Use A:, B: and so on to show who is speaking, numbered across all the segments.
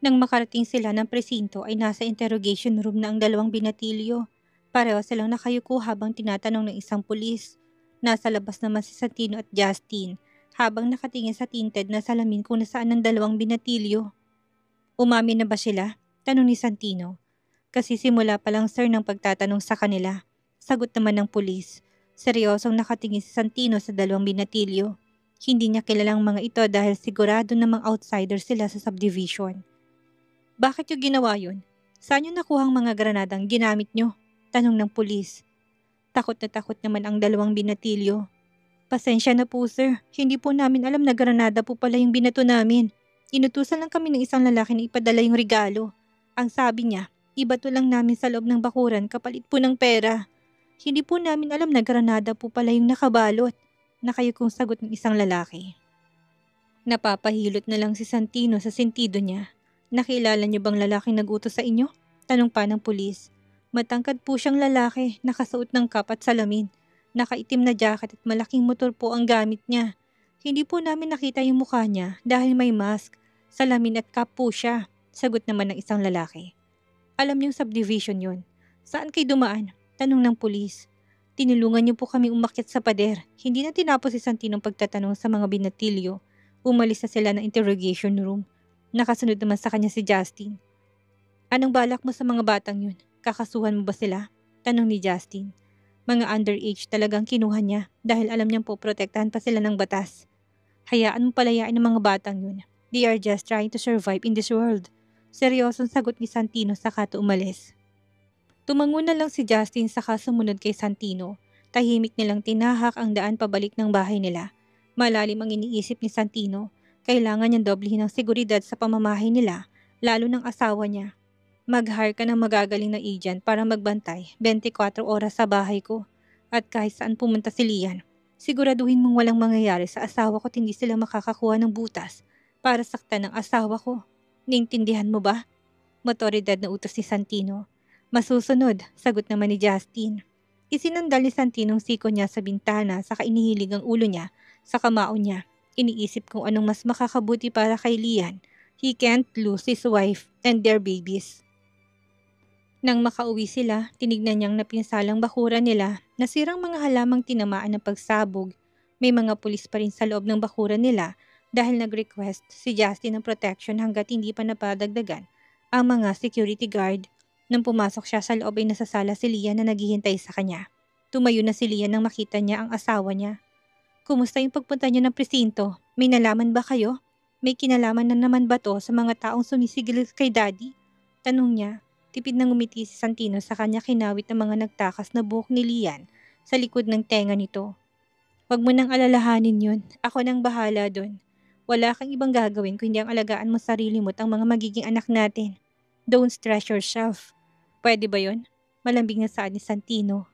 A: Nang makarating sila ng presinto ay nasa interrogation room na ang dalawang binatilyo. Pareho silang nakayuko habang tinatanong ng isang pulis. Nasa labas naman si Santino at Justin habang nakatingin sa tinted na salamin kung nasaan ang dalawang binatilyo. Umamin na ba sila? Tanong ni Santino. Kasi simula pa lang sir ng pagtatanong sa kanila. Sagot naman ng pulis. Seryosong nakatingin si Santino sa dalawang binatilyo. Hindi niya kilalang mga ito dahil sigurado namang outsider sila sa subdivision. Bakit yung ginawa yun? Saan yung nakuhang mga granadang ginamit nyo? Tanong ng pulis. Takot na takot naman ang dalawang binatilyo. Pasensya na po sir, hindi po namin alam na granada po pala yung binato namin. Inutusan lang kami ng isang lalaki na ipadala yung regalo. Ang sabi niya, ibato lang namin sa loob ng bakuran kapalit po ng pera. Hindi po namin alam na granada po pala yung nakabalot. Nakayukong sagot ng isang lalaki. Napapahilot na lang si Santino sa sentido niya. Nakilala niyo bang lalaking nag-utos sa inyo? Tanong pa ng pulis. Matangkad po siyang lalaki, nakasuot ng cap at salamin. Nakaitim na jacket at malaking motor po ang gamit niya. Hindi po namin nakita yung mukha niya dahil may mask, salamin at cap po siya. Sagot naman ng isang lalaki. Alam niyong subdivision yun. Saan kayo dumaan? Tanong ng pulis. Tinulungan niyo po kami umakyat sa pader. Hindi na tinapos si Santino ang pagtatanong sa mga binatilyo. Umalis na sila ng interrogation room. Nakasunod naman sa kanya si Justin. Anong balak mo sa mga batang yun? Kakasuhan mo ba sila? Tanong ni Justin. Mga underage talagang kinuha niya dahil alam niyang po protektahan pa sila ng batas. Hayaan mo palayain ng mga batang yun. They are just trying to survive in this world. Seryosong sagot ni Santino saka umalis. Tumango na lang si Justin saka sumunod kay Santino. Tahimik nilang tinahak ang daan pabalik ng bahay nila. Malalim ang iniisip ni Santino. Kailangan niyang doblehin ang seguridad sa pamamahay nila, lalo ng asawa niya. Mag-hire ka ng magagaling na agent para magbantay 24 oras sa bahay ko. At kahit saan pumunta si Lian, siguraduhin mong walang mangyayari sa asawa ko at hindi sila makakakuha ng butas para saktan ng asawa ko. Naintindihan mo ba? Motoridad na utos ni Santino. Masusunod, sagot naman ni Justin. Isinandal ni Santino ang siko niya sa bintana saka inihilig ang ulo niya sa kamao niya. Iniisip kung anong mas makakabuti para kay Lian. He can't lose his wife and their babies. Nang makauwi sila, tinignan niyang napinsalang bakuran nila, nasirang mga halamang tinamaan ng pagsabog. May mga pulis pa rin sa loob ng bakuran nila dahil nag-request si Justin ng protection hanggat hindi pa napadagdagan ang mga security guard. Nang pumasok siya sa loob ay nasasala si Lian na naghihintay sa kanya. Tumayo na si Lian nang makita niya ang asawa niya. Kumusta yung pagpunta niyo ng presinto? May nalaman ba kayo? May kinalaman na naman ba to sa mga taong sumisigil kay Daddy? Tanong niya. Tipid na ngumiti si Santino sa kanya kinawit ng mga nagtakas na buhok ni Lian sa likod ng tenga nito. Huwag mo nang alalahanin yun. Ako nang bahala dun. Wala kang ibang gagawin kundi ang alagaan mo sarili mo at ang mga magiging anak natin. Don't stress yourself. Pwede ba yun? Malambing na saad ni Santino.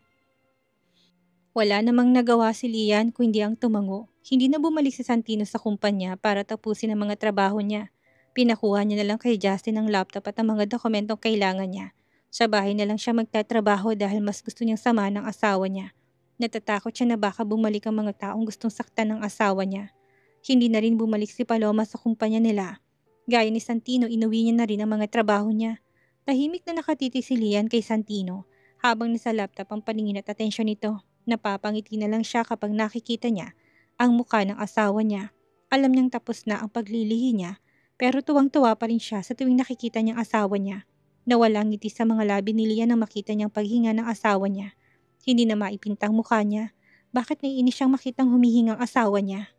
A: Wala namang nagawa si Lian kundi ang tumango. Hindi na bumalik si Santino sa kumpanya para tapusin ang mga trabaho niya. Pinakuha niya na lang kay Justin ang laptop at ang mga dokumentong kailangan niya. Sa bahay na lang siya magtatrabaho dahil mas gusto niyang sama ng asawa niya. Natatakot siya na baka bumalik ang mga taong gustong saktan ng asawa niya. Hindi na rin bumalik si Paloma sa kumpanya nila. Gaya ni Santino, inuwi niya na rin ang mga trabaho niya. Tahimik na nakatitig si Lian kay Santino habang nasa laptop ang paningin at atensyon nito. Napapangiti na lang siya kapag nakikita niya ang mukha ng asawa niya. Alam niyang tapos na ang paglilihi niya pero tuwang-tuwa pa rin siya sa tuwing nakikita niyang asawa niya. Nawala ang ngiti sa mga labi ni Lian nang makita niyang paghinga ng asawa niya. Hindi na maipintang mukha niya. Bakit naiinis siyang makitang humihingang asawa niya?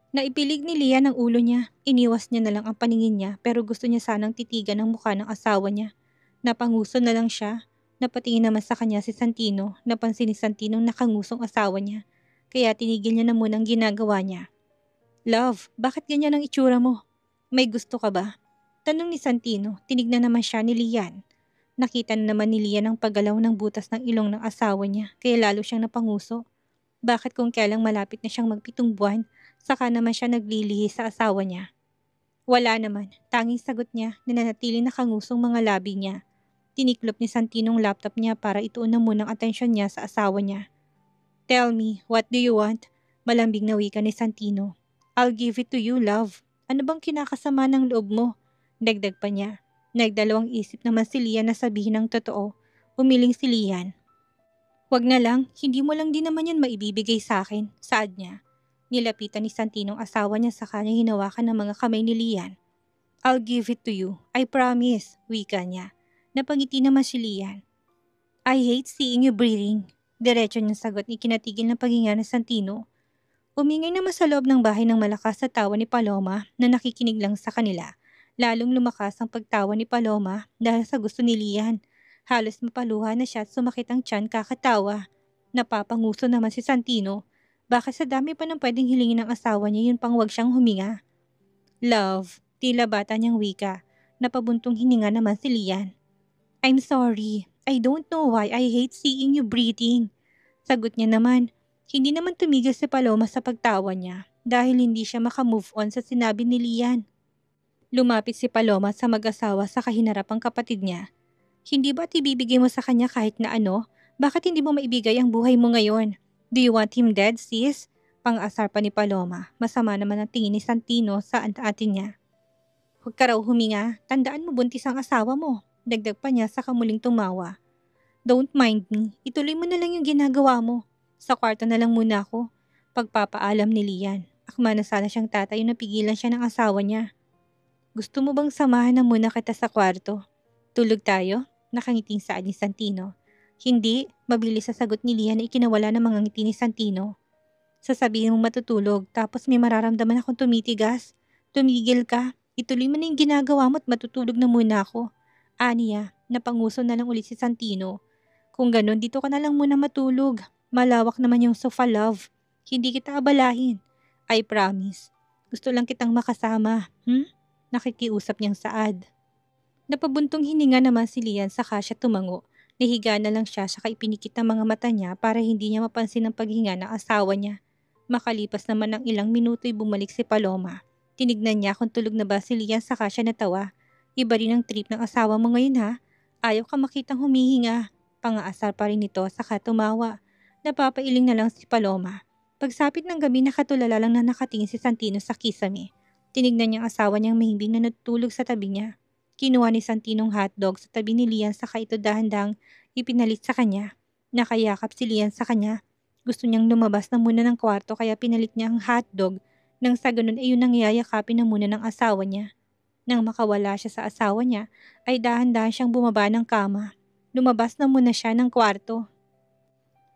A: Naipilig ni Lian ang ulo niya. Iniwas niya na lang ang paningin niya pero gusto niya sanang titigan ang mukha ng asawa niya. Napanguso na lang siya. Napatingin naman sa kanya si Santino. Napansin ni Santino nakangusong asawa niya. Kaya tinigil niya na muna ang ginagawa niya. Love, bakit ganyan ang itsura mo? May gusto ka ba? Tanong ni Santino. Tinignan naman siya ni Lian. Nakita na naman ni Lian ang paggalaw ng butas ng ilong ng asawa niya. Kaya lalo siyang napanguso. Bakit kung kailang malapit na siyang magpitong buwan, saka naman siya naglilihi sa asawa niya? Wala naman. Tanging sagot niya na nanatiling nakangusong mga labi niya. Tiniklop ni Santino ang laptop niya para ituon na munang atensyon niya sa asawa niya. Tell me, what do you want? Malambing na wika ni Santino. I'll give it to you, love. Ano bang kinakasama ng loob mo? Dagdag pa niya. Nagdalawang isip naman si Lian na sabihin ng totoo. Umiling si Lian. Wag na lang, hindi mo lang din naman yan maibibigay sa akin, saad niya. Nilapitan ni Santino ang asawa niya sa kanya hinawakan ng mga kamay ni Lian. I'll give it to you, I promise, wika niya. Napangiti naman si Lian. I hate seeing you breathing. Diretso niyang sagot ni kinatigil ng paghinga ng Santino. Umingay naman sa loob ng bahay ng malakas sa tawa ni Paloma na nakikinig lang sa kanila. Lalong lumakas ang pagtawa ni Paloma dahil sa gusto ni Lian. Halos mapaluha na siya at sumakit ang tiyan kakatawa. Napapanguso naman si Santino. Bakit sa dami pa ng pwedeng hilingin ng asawa niya yun pang wag siyang huminga? Love, tila bata niyang wika. Napabuntong hininga naman si Lian. I'm sorry. I don't know why I hate seeing you breathing. Sagot niya naman. Hindi naman tumigil si Paloma sa pagtawa niya dahil hindi siya makamove on sa sinabi ni Lian. Lumapit si Paloma sa mag-asawa sa kahinarapang kapatid niya. Hindi ba't ibibigay mo sa kanya kahit na ano? Bakit hindi mo maibigay ang buhay mo ngayon? Do you want him dead, sis? Pang-asar pa ni Paloma. Masama naman ang tingin ni Santino sa atin niya. Huwag ka raw huminga. Tandaan mo buntis ang asawa mo. Dagdag pa niya sa kamuling tumawa. Don't mind me. Ituloy mo na lang yung ginagawa mo. Sa kwarto na lang muna ako. Pagpapaalam ni Lian. Akma na sana siyang tatay na pigilan siya ng asawa niya. Gusto mo bang samahan na muna kita sa kwarto? Tulog tayo? Nakangiting saad ni Santino. Hindi, mabilis sa sagot ni Lian na ikinawala ng mga ngiti ni Santino. Sasabihin mong matutulog tapos may mararamdaman akong tumitigas. Tumigil ka. Ituloy mo na yung ginagawa mo at matutulog na muna ako. Aniya, napanguso na lang ulit si Santino. Kung ganun, dito ka na lang muna matulog. Malawak naman yung sofa, love. Hindi kita abalahin. I promise. Gusto lang kitang makasama. Nakikiusap niyang saad. Napabuntong hininga naman si Lian saka siya tumango. Nahiga na lang siya saka ipinikit ng mga mata niya para hindi niya mapansin ang paghinga ng asawa niya. Makalipas naman ng ilang minuto'y bumalik si Paloma. Tinignan niya kung tulog na ba si Lian saka siya natawa. Iba rin ang trip ng asawa mo ngayon ha. Ayaw ka makitang humihinga. Pangaasar pa rin ito saka tumawa. Napapailing na lang si Paloma. Pagsapit ng gabi nakatulala lang na nakatingin si Santino sa kisame. Tinignan niyang asawa niyang mahimbing na natutulog sa tabi niya. Kinuha ni Santinong hotdog sa tabi ni Lian saka ito dahan-dahang ipinalit sa kanya. Nakayakap si Lian sa kanya. Gusto niyang lumabas na muna ng kwarto kaya pinalit niya ang hotdog. Nang sa ganun ay yun ang yayakapin na muna ng asawa niya. Nang makawala siya sa asawa niya ay dahan-dahan siyang bumaba ng kama. Lumabas na muna siya ng kwarto.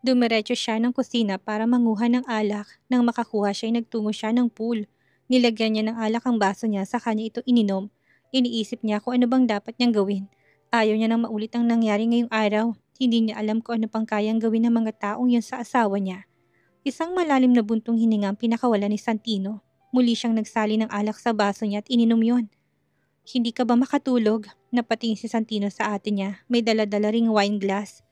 A: Dumiretso siya ng kusina para manguha ng alak. Nang makakuha siya ay nagtungo siya ng pool. Nilagyan niya ng alak ang baso niya sa kanya ito ininom. Iniisip niya kung ano bang dapat niyang gawin. Ayaw niya nang maulit ang nangyari ngayong araw. Hindi niya alam kung ano pang kayang gawin ng mga taong yun sa asawa niya. Isang malalim na buntong hininga ang pinakawala ni Santino. Muli siyang nagsali ng alak sa baso niya at ininom yon. Hindi ka ba makatulog? Napatingin si Santino sa ate niya. May dala-dala ring wine glass.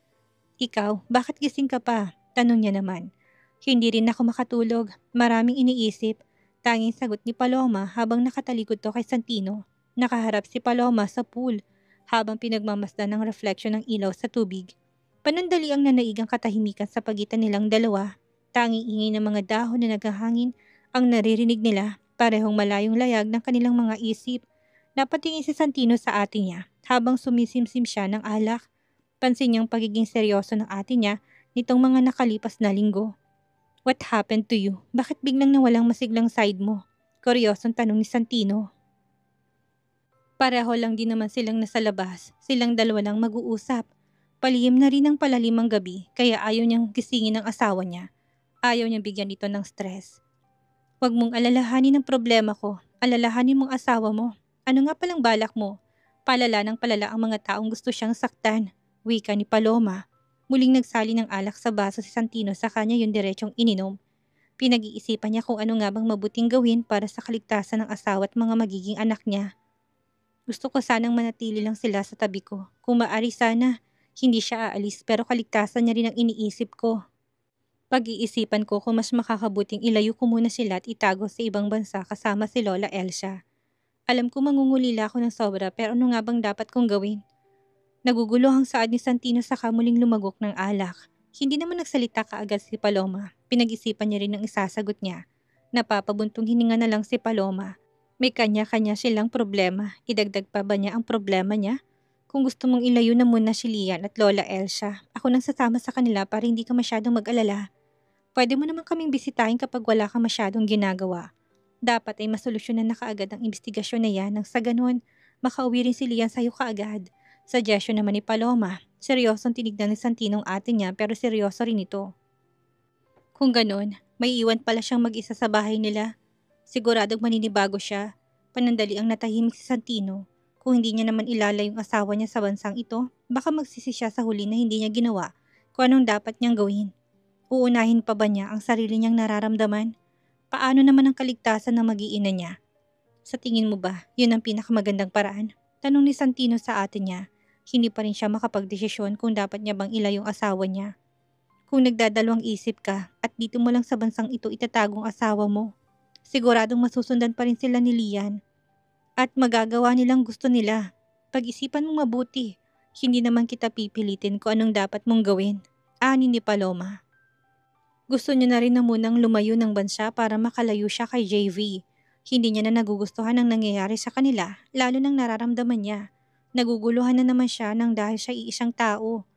A: Ikaw, bakit gising ka pa? Tanong niya naman. Hindi rin ako makatulog. Maraming iniisip. Tanging sagot ni Paloma habang nakatalikod to kay Santino. Nakaharap si Paloma sa pool habang pinagmamasdan ng refleksyon ng ilaw sa tubig. Panandali ang nanaigang katahimikan sa pagitan nilang dalawa. Tanging ingay ng mga dahon na naghahangin ang naririnig nila. Parehong malayong layag ng kanilang mga isip. Napatingin si Santino sa ate niya habang sumisimsim siya ng alak. Pansin niyang pagiging seryoso ng ate niya nitong mga nakalipas na linggo. What happened to you? Bakit biglang nawalang masiglang side mo? Kuryosong tanong ni Santino. Pareho lang din naman silang nasa labas. Silang dalawa lang mag-uusap. Palihim na rin ang palalim ang gabi kaya ayaw niyang gisingin ang asawa niya. Ayaw niyang bigyan ito ng stress. Huwag mong alalahanin ang problema ko. Alalahanin mong asawa mo. Ano nga palang balak mo? Palala ng palala ang mga taong gusto siyang saktan. Wika ni Paloma. Muling nagsali ng alak sa baso si Santino sa kanya yung diretsong ininom. Pinag-iisipan niya kung ano nga bang mabuting gawin para sa kaligtasan ng asawa at mga magiging anak niya. Gusto ko sanang manatili lang sila sa tabi ko. Kung maaari sana, hindi siya aalis pero kaligtasan niya rin ang iniisip ko. Pag-iisipan ko kung mas makakabuting ilayo ko muna sila at itago sa ibang bansa kasama si Lola Elsa. Alam ko mangungulila ako ng sobra pero ano nga bang dapat kong gawin? Nagugulo ang saad ni Santino sa kamuling lumagok ng alak. Hindi naman nagsalita kaagad si Paloma. Pinag-isipan niya rin ang isasagot niya. Napapabuntong hininga na lang si Paloma. May kanya-kanya silang problema. Idagdag pa ba niya ang problema niya? Kung gusto mong ilayo na muna si Lian at Lola Elsa, ako nang sasama sa kanila para hindi ka masyadong mag-alala. Pwede mo naman kaming bisitahin kapag wala kang masyadong ginagawa. Dapat ay masolusyonan na kaagad ang investigasyon na yan nang sa ganun, makauwi rin si Lian sa'yo kaagad. Suggestion naman ni Paloma. Seryosong tinignan ni Santino ang ate niya pero seryoso rin ito. Kung ganun, may iwan pala siyang mag-isa sa bahay nila. Siguradong maninibago siya. Panandali ang natahimik si Santino. Kung hindi niya naman ilala yung asawa niya sa bansang ito, baka magsisi siya sa huli na hindi niya ginawa kung anong dapat niyang gawin. Uunahin pa ba niya ang sarili niyang nararamdaman? Paano naman ang kaligtasan ng mag-iina niya? Sa tingin mo ba, yun ang pinakamagandang paraan? Tanong ni Santino sa ate niya. Hindi pa rin siya makapagdesisyon kung dapat niya bang ila yung asawa niya. Kung nagdadalawang isip ka at dito mo lang sa bansang ito itatagong asawa mo, siguradong masusundan pa rin sila ni Lian. At magagawa nilang gusto nila. Pag-isipan mong mabuti, hindi naman kita pipilitin kung anong dapat mong gawin. Ani ni Paloma. Gusto niya na rin na munang lumayo ng bansa para makalayo siya kay JV. Hindi niya na nagugustuhan ang nangyayari sa kanila, lalo nang nararamdaman niya. Naguguluhan na naman siya nang dahil siya iisang tao.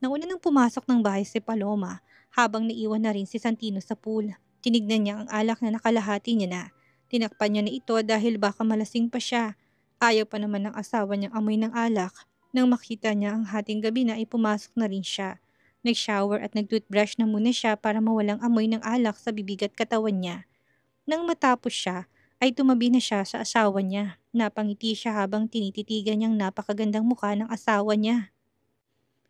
A: Nauna nang pumasok ng bahay si Paloma habang naiwan na rin si Santino sa pool. Tinignan niya ang alak na nakalahati niya na. Tinakpan niya na ito dahil baka malasing pa siya. Ayaw pa naman ng asawa niyang amoy ng alak. Nang makita niya ang hating gabi na ay pumasok na rin siya. Nag-shower at nag-toothbrush na muna siya para mawalang amoy ng alak sa bibig at katawan niya. Nang matapos siya, ay tumabi na siya sa asawa niya. Napangiti siya habang tinititigan niyang napakagandang mukha ng asawa niya.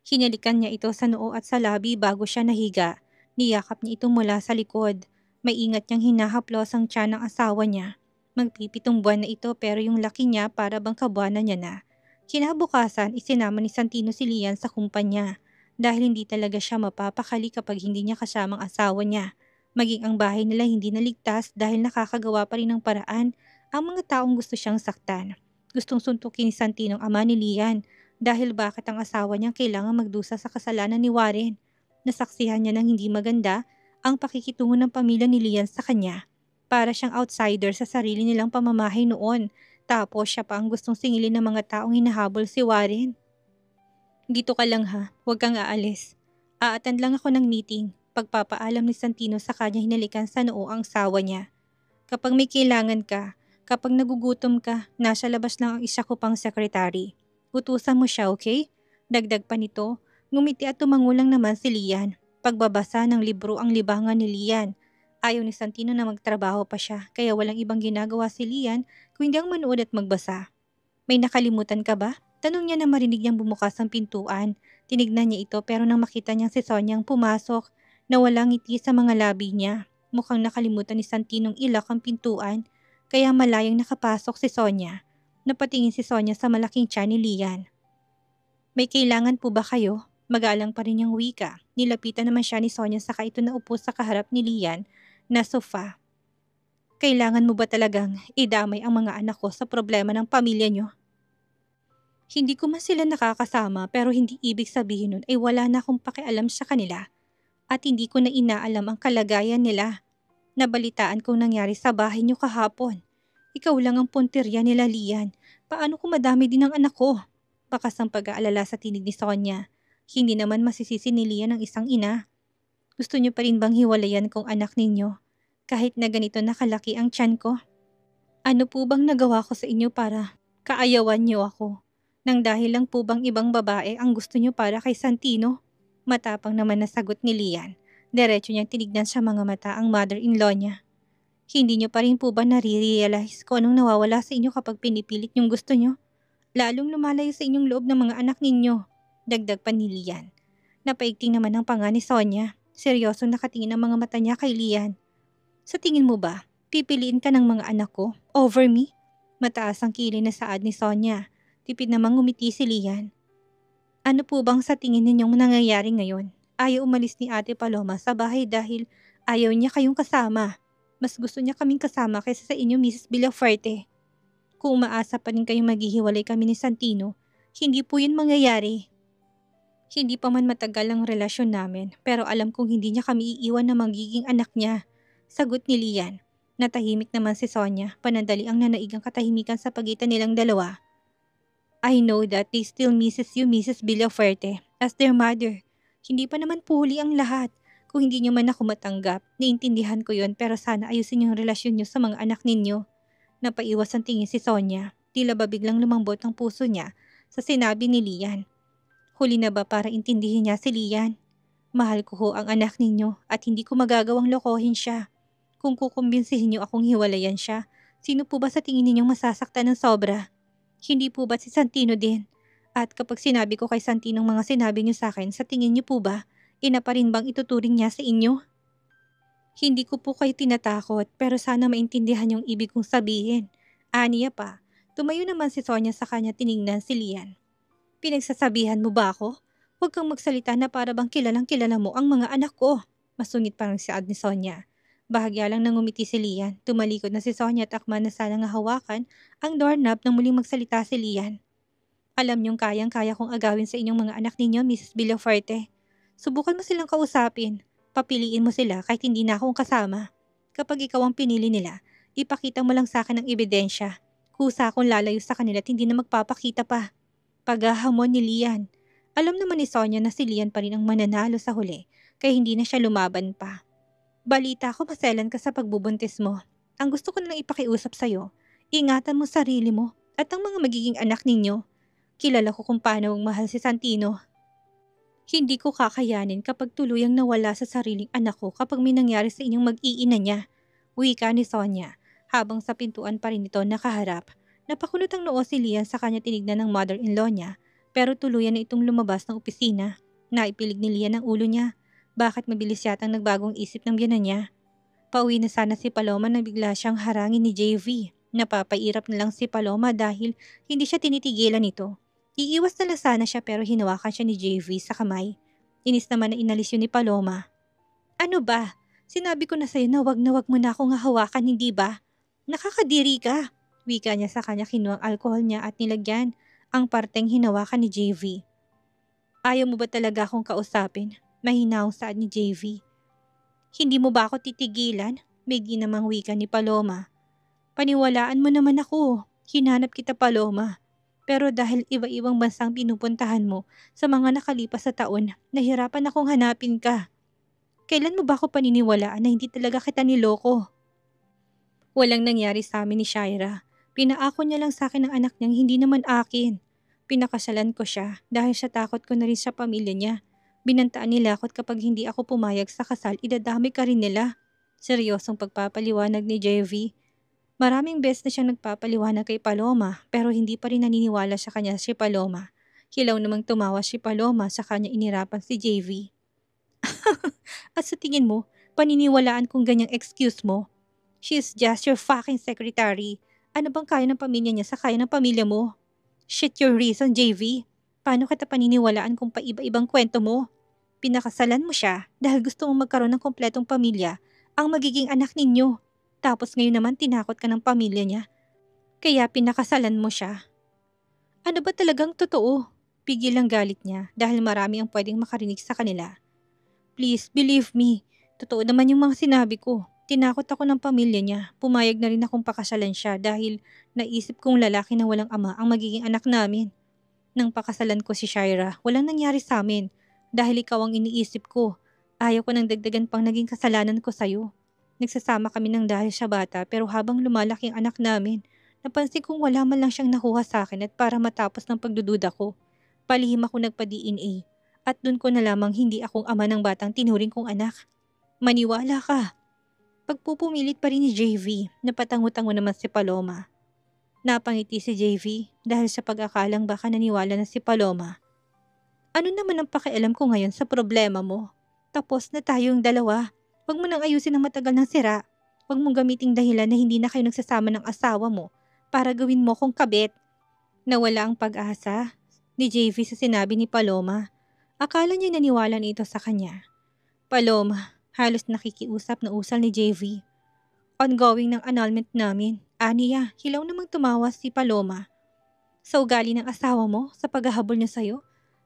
A: Hinalikan niya ito sa noo at sa labi bago siya nahiga. Niyakap niya ito mula sa likod. Maingat niyang hinahaplos ang tiyan ng asawa niya. Magpipitong buwan na ito pero yung laki niya para bang kabuanan niya na. Kinabukasan, isinama ni Santino si Lian sa kumpanya. Dahil hindi talaga siya mapapakali kapag hindi niya kasamang asawa niya. Maging ang bahay nila hindi naligtas dahil nakakagawa pa rin ng paraan ang mga taong gusto siyang saktan. Gustong suntukin ni Santino ang ama ni Lian dahil bakit ang asawa niyang kailangan magdusa sa kasalanan ni Warren. Nasaksihan niya ng hindi maganda ang pakikitungo ng pamilya ni Lian sa kanya. Para siyang outsider sa sarili nilang pamamahay noon. Tapos siya pa ang gustong singilin ng mga taong hinahabol si Warren. Dito ka lang ha, huwag kang aalis. Aattend lang ako ng meeting. Pagpapaalam ni Santino sa kanya hinalikan sa noo ang sawa niya. Kapag may kailangan ka, kapag nagugutom ka, nasa labas lang ang isa ko pang sekretary. Utusan mo siya, okay? Dagdag pa nito, ngumiti at tumangulang naman si Lian. Pagbabasa ng libro ang libangan ni Lian. Ayaw ni Santino na magtrabaho pa siya, kaya walang ibang ginagawa si Lian kung hindi ang manood at magbasa. May nakalimutan ka ba? Tanong niya na marinig niyang bumukas ang pintuan. Tinignan niya ito pero nang makita niyang si Sonyang pumasok, nawala ngiti sa mga labi niya. Mukhang nakalimutan ni Santinong ilak ang pintuan, kaya malayang nakapasok si Sonya. Napatingin si Sonya sa malaking tiyan ni Lian. May kailangan po ba kayo? Magalang pa rin niyang wika. Nilapitan naman siya ni Sonya saka ito naupo sa kaharap ni Lian na sofa. Kailangan mo ba talagang idamay ang mga anak ko sa problema ng pamilya niyo? Hindi ko man sila nakakasama pero hindi ibig sabihin nun ay wala na akong pakialam sa kanila at hindi ko na inaalam ang kalagayan nila. Nabalitaan kong nangyari sa bahay niyo kahapon. Ikaw lang ang puntirya nila, Lian. Paano kung madami din ang anak ko? Bakas ang pag-aalala sa tinig ni Sonya. Hindi naman masisisi ni Lian ang isang ina. Gusto niyo pa rin bang hiwalayan kong anak ninyo? Kahit na ganito nakalaki ang tiyan ko? Ano po bang nagawa ko sa inyo para kaayawan niyo ako? Nang dahil lang po bang ibang babae ang gusto niyo para kay Santino? Matapang naman na sagot ni Lian. Diretso niyang tinignan sa mga mata ang mother-in-law niya. Hindi niyo pa rin po ba nare-realize kung anong nawawala sa inyo kapag pinipilit yung gusto niyo? Lalong lumalayo sa inyong loob ng mga anak ninyo. Dagdag pa ni Lian. Napaigting naman ang panga ni Sonya. Seryoso nakatingin ang mga mata niya kay Lian. Sa tingin mo ba, pipiliin ka ng mga anak ko over me? Mataas ang kilay na saad ni Sonya. Tipid namang ngumiti si Lian. Ano po bang sa tingin ninyong nangyayari ngayon? Ayaw umalis ni Ate Paloma sa bahay dahil ayaw niya kayong kasama. Mas gusto niya kaming kasama kaysa sa inyo, Mrs. Villafuerte. Kung umaasa pa rin kayong maghihiwalay kami ni Santino, hindi po yun mangyayari. Hindi pa man matagal ang relasyon namin pero alam kong hindi niya kami iiwan na magiging anak niya. Sagot ni Lian. Natahimik naman si Sonia, panandali ang nanaig ang katahimikan sa pagitan nilang dalawa. I know that they still misses you, Mrs. Villafuerte, as their mother. Hindi pa naman po huli ang lahat. Kung hindi niyo man ako matanggap, naiintindihan ko yon, pero sana ayusin yung relasyon niyo sa mga anak ninyo. Napaiwas ang tingin si Sonia. Tila ba biglang lumambot ang puso niya sa sinabi ni Lian. Huli na ba para intindihin niya si Lian? Mahal ko ho ang anak ninyo at hindi ko magagawang lokohin siya. Kung kukumbinsihin niyo akong hiwalayan siya, sino po ba sa tingin ninyong masasaktan ng sobra? Hindi po ba si Santino din? At kapag sinabi ko kay Santino ang mga sinabi niyo sa akin, sa tingin niyo po ba, ina pa rin bang ituturing niya sa inyo? Hindi ko po kayo tinatakot, pero sana maintindihan yung ibig kong sabihin. Aniya pa, tumayo naman si Sonia sa kanya, tiningnan si Lian. Pinagsasabihan mo ba ako? Huwag kang magsalita na para bang kilalang kilala mo ang mga anak ko. Masungit parang siad ni Sonia. Bahagya lang nangumiti si Lian. Tumalikod na si Sonia at akma na sana nga hawakan ang doorknob nang muling magsalita si Lian. Alam niyong kayang-kaya kong agawin sa inyong mga anak ninyo, Mrs. Villafuerte. Subukan mo silang kausapin. Papiliin mo sila kahit hindi na akong kasama. Kapag ikaw ang pinili nila, ipakita mo lang sa akin ang ebidensya. Kusa akong lalayo sa kanila at hindi na magpapakita pa. Paghahamon ni Lian. Alam naman ni Sonia na si Lian pa rin ang mananalo sa huli, kaya hindi na siya lumaban pa. Balita ko maselan ka sa pagbubuntis mo. Ang gusto ko na lang ipakiusap sa'yo, ingatan mo sarili mo at ang mga magiging anak ninyo. Kilala ko kung paano mahal si Santino. Hindi ko kakayanin kapag tuluyang nawala sa sariling anak ko kapag may nangyari sa inyong mag-iina niya. Wika ni Sonia, habang sa pintuan pa rin ito nakaharap. Napakunot ang noo si Lian sa kanya tinignan ng mother-in-law niya, pero tuluyan na itong lumabas ng opisina. Naipilig ni Lian ang ulo niya. Bakit mabilis yatang nagbagong isip ng biyanan niya? Pauwi na sana si Paloma nang bigla siyang harangin ni JV. Napapairap na lang si Paloma dahil hindi siya tinitigilan nito. Iiwas na lang sana siya pero hinawakan siya ni JV sa kamay. Inis naman na inalis yun ni Paloma. Ano ba? Sinabi ko na sa'yo na wag mo na akong hawakan, hindi ba? Nakakadiri ka. Wika niya sa kanya, kinuha ang alkohol niya at nilagyan ang parteng hinawakan ni JV. Ayaw mo ba talaga akong kausapin? Mahinaw saad ni JV. Hindi mo ba ako titigilan? May ginamang wika ni Paloma. Paniwalaan mo naman ako. Hinanap kita, Paloma. Pero dahil iba-ibang bansang pinupuntahan mo sa mga nakalipas sa taon, nahirapan akong hanapin ka. Kailan mo ba ako paniniwalaan na hindi talaga kita niloko? Walang nangyari sa amin ni Shaira. Pinaako niya lang sa akin ang anak niyang hindi naman akin. Pinakasalan ko siya dahil sa takot ko na rin sa pamilya niya. Binantaan nila ako kapag hindi ako pumayag sa kasal, idadamay ka rin nila. Seryosong pagpapaliwanag ni JV. Maraming beses na siyang nagpapaliwanag kay Paloma pero hindi pa rin naniniwala sa kanya si Paloma. Hilaw namang tumawa si Paloma sa kanya inirapan si JV. At sa tingin mo, paniniwalaan kung ganyang excuse mo? She's just your fucking secretary. Ano bang kaya ng pamilya niya sa kaya ng pamilya mo? Shit your reason, JV. Paano kita paniniwalaan kung paiba-ibang kwento mo? Pinakasalan mo siya dahil gusto mong magkaroon ng kompletong pamilya, ang magiging anak ninyo. Tapos ngayon naman tinakot ka ng pamilya niya. Kaya pinakasalan mo siya. Ano ba talagang totoo? Pigil ang galit niya dahil marami ang pwedeng makarinig sa kanila. Please, believe me. Totoo naman yung mga sinabi ko. Tinakot ako ng pamilya niya. Pumayag na rin akong pakasalan siya dahil naisip kong lalaki na walang ama ang magiging anak namin. Nang pakasalan ko si Shaira, walang nangyari sa amin. Dahil ikaw ang iniisip ko. Ayaw ko nang dagdagan pang naging kasalanan ko sa'yo. Nagsasama kami ng dahil siya bata pero habang lumalaki ang anak namin, napansin kong wala man lang siyang nakuha sa akin at para matapos ng pagdududa ko, palihim ako nagpa-DNA at dun ko nalamang hindi akong ama ng batang tinuring kong anak. Maniwala ka. Pagpupumilit pa rin ni JV, napatango-tango naman si Paloma. Napangiti si JV dahil sa pag-akalang baka naniwala na si Paloma. Ano naman ang pakialam ko ngayon sa problema mo? Tapos na tayong dalawa. Huwag mo nang ayusin ang matagal ng sira. Huwag mong gamiting dahilan na hindi na kayo nagsasama ng asawa mo para gawin mo kong kabit. Nawala ang pag-asa ni JV sa sinabi ni Paloma. Akala niya naniwala nito sa kanya. Paloma, halos nakikiusap na usal ni JV. Ongoing ng annulment namin. Aniya, hilaw namang tumawa si Paloma. Sa ugali ng asawa mo, sa paghahabol niya sa'yo,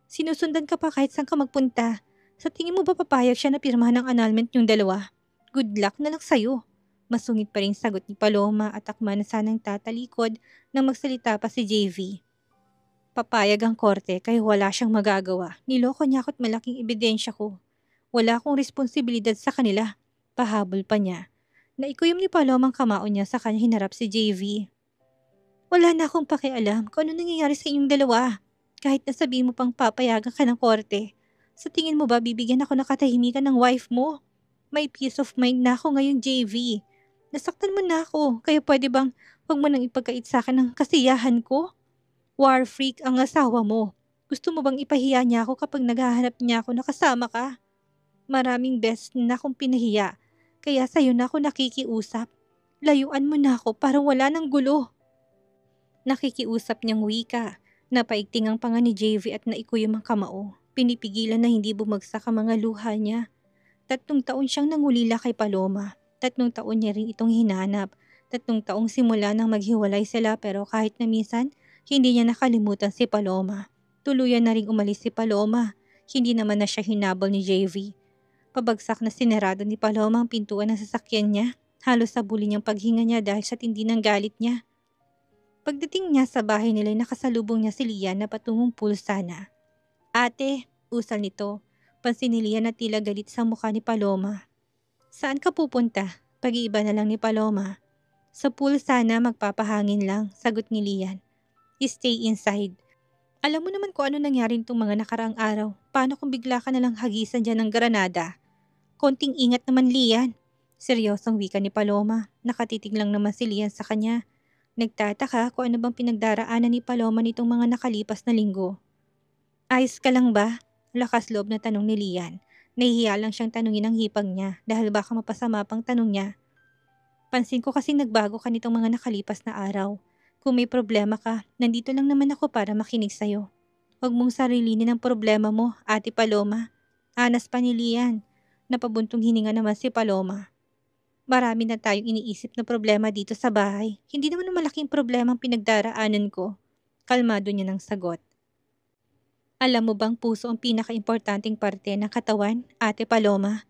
A: sinusundan ka pa kahit saan ka magpunta. Sa tingin mo ba papayag siya na pirmahan ng annulment yung dalawa? Good luck na lang sa'yo. Masungit pa rin sagot ni Paloma at akma na sanang tatalikod nang magsalita pa si JV. Papayag ang korte kaya wala siyang magagawa. Niloko niya ako't malaking ebidensya ko. Wala akong responsibilidad sa kanila. Pahabol pa niya. Naikuyom ni Paloma ang kamao niya sa kanya hinarap si JV. Wala na akong pakialam kung ano nangyayari sa inyong dalawa. Kahit nasabihin mo pang papayagan ka ng korte. Sa tingin mo ba bibigyan ako ng katahimikan ng wife mo? May peace of mind na ako ngayong JV. Nasaktan mo na ako, kaya pwede bang huwag mo nang ipagkait sa akin ng kasiyahan ko? War freak ang asawa mo. Gusto mo bang ipahiya niya ako kapag naghahanap niya ako nakasama ka? Maraming beses na akong pinahiya, kaya sa'yo na ako nakikiusap. Layuan mo na ako para wala ng gulo. Nakikiusap niyang wika. Napaigting ang panga ni JV at naikuyom ang kamao. Pinipigilan na hindi bumagsak ang mga luha niya. 3 taon siyang nangulila kay Paloma. 3 taon niya rin itong hinanap. 3 taong simula nang maghiwalay sila pero kahit na minsan, hindi niya nakalimutan si Paloma. Tuluyan na ring umalis si Paloma. Hindi naman na siya hinabol ni JV. Pabagsak na sinarado ni Paloma ang pintuan ng sasakyan niya. Halos sabuli niyang paghinga niya dahil sa tindi ng galit niya. Pagdating niya sa bahay nila, nakasalubong niya si Lian na patungong pulsa na. Ate, usal nito. Pansin ni Lian na tila galit sa mukha ni Paloma. Saan ka pupunta? Pag-iiba na lang ni Paloma. Sa pool sana, magpapahangin lang, sagot ni Lian. Stay inside. Alam mo naman kung ano nangyari nitong mga nakaraang araw. Paano kung bigla ka nalang hagisan dyan ng granada? Konting ingat naman, Lian. Seryosong wika ni Paloma. Nakatitig lang naman si Lian sa kanya. Nagtataka kung ano bang pinagdaraanan ni Paloma nitong mga nakalipas na linggo. Ayos ka lang ba? Lakas loob na tanong ni Lian. Nahihiya lang siyang tanungin ang hipag niya dahil baka mapasama pang tanong niya. Pansin ko kasing nagbago ka nitong mga nakalipas na araw. Kung may problema ka, nandito lang naman ako para makinig sa'yo. Huwag mong sarilinin ang problema mo, Ate Paloma. Anas pa ni Lian. Napabuntong hininga naman si Paloma. Marami na tayong iniisip na problema dito sa bahay. Hindi naman malaking problema ang pinagdaraanan ko. Kalmado niya ng sagot. Alam mo bang puso ang pinaka-importanting parte ng katawan, Ate Paloma?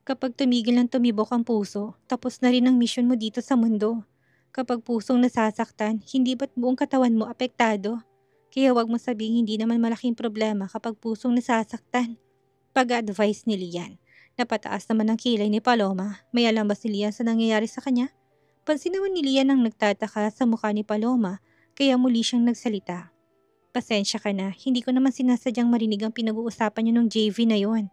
A: Kapag tumigil ng tumibok ang puso, tapos na rin ang misyon mo dito sa mundo. Kapag pusong nasasaktan, hindi ba't buong katawan mo apektado? Kaya wag mo sabihin hindi naman malaking problema kapag pusong nasasaktan. Pag-advise ni Lian. Napataas naman ang kilay ni Paloma. May alam ba si Lian sa nangyayari sa kanya? Pansin naman ni Lian ang nagtataka sa mukha ni Paloma, kaya muli siyang nagsalita. Pasensya ka na, hindi ko naman sinasadyang marinig ang pinag-uusapan niyo nung JV na yon.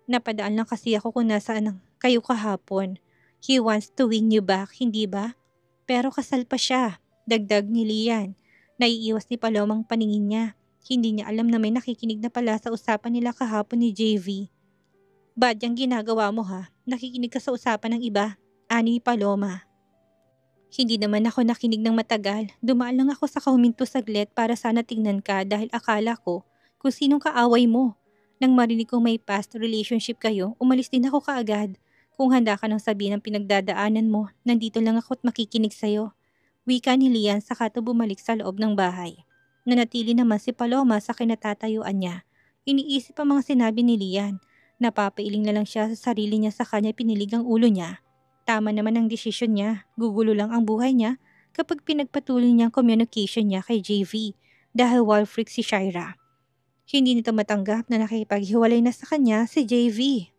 A: Napadaan lang kasi ako kung nasaan kayo kahapon. He wants to win you back, hindi ba? Pero kasal pa siya, dagdag ni Lian. Naiiwas ni Paloma ang paningin niya. Hindi niya alam na may nakikinig na pala sa usapan nila kahapon ni JV. Bad yung ginagawa mo ha? Nakikinig ka sa usapan ng iba? Ani ni Paloma. Hindi naman ako nakinig ng matagal. Dumaan lang ako sa kahuminto saglit para sana tingnan ka dahil akala ko kung sinong kaaway mo. Nang marinig kong may past relationship kayo, umalis din ako kaagad. Kung handa ka nang sabihin ang pinagdadaanan mo, nandito lang ako at makikinig sa'yo. Wika ni Lian saka to bumalik sa loob ng bahay. Nanatili naman si Paloma sa kinatatayuan niya. Iniisip ang mga sinabi ni Lian. Napapailing na lang siya sa sarili niya sa kanya pinilig ang ulo niya. Tama naman ang desisyon niya. Gugulo lang ang buhay niya kapag pinagpatuloy niya ang communication niya kay JV dahil wall freak si Shaira. Hindi nito matanggap na nakipaghiwalay na sa kanya si JV.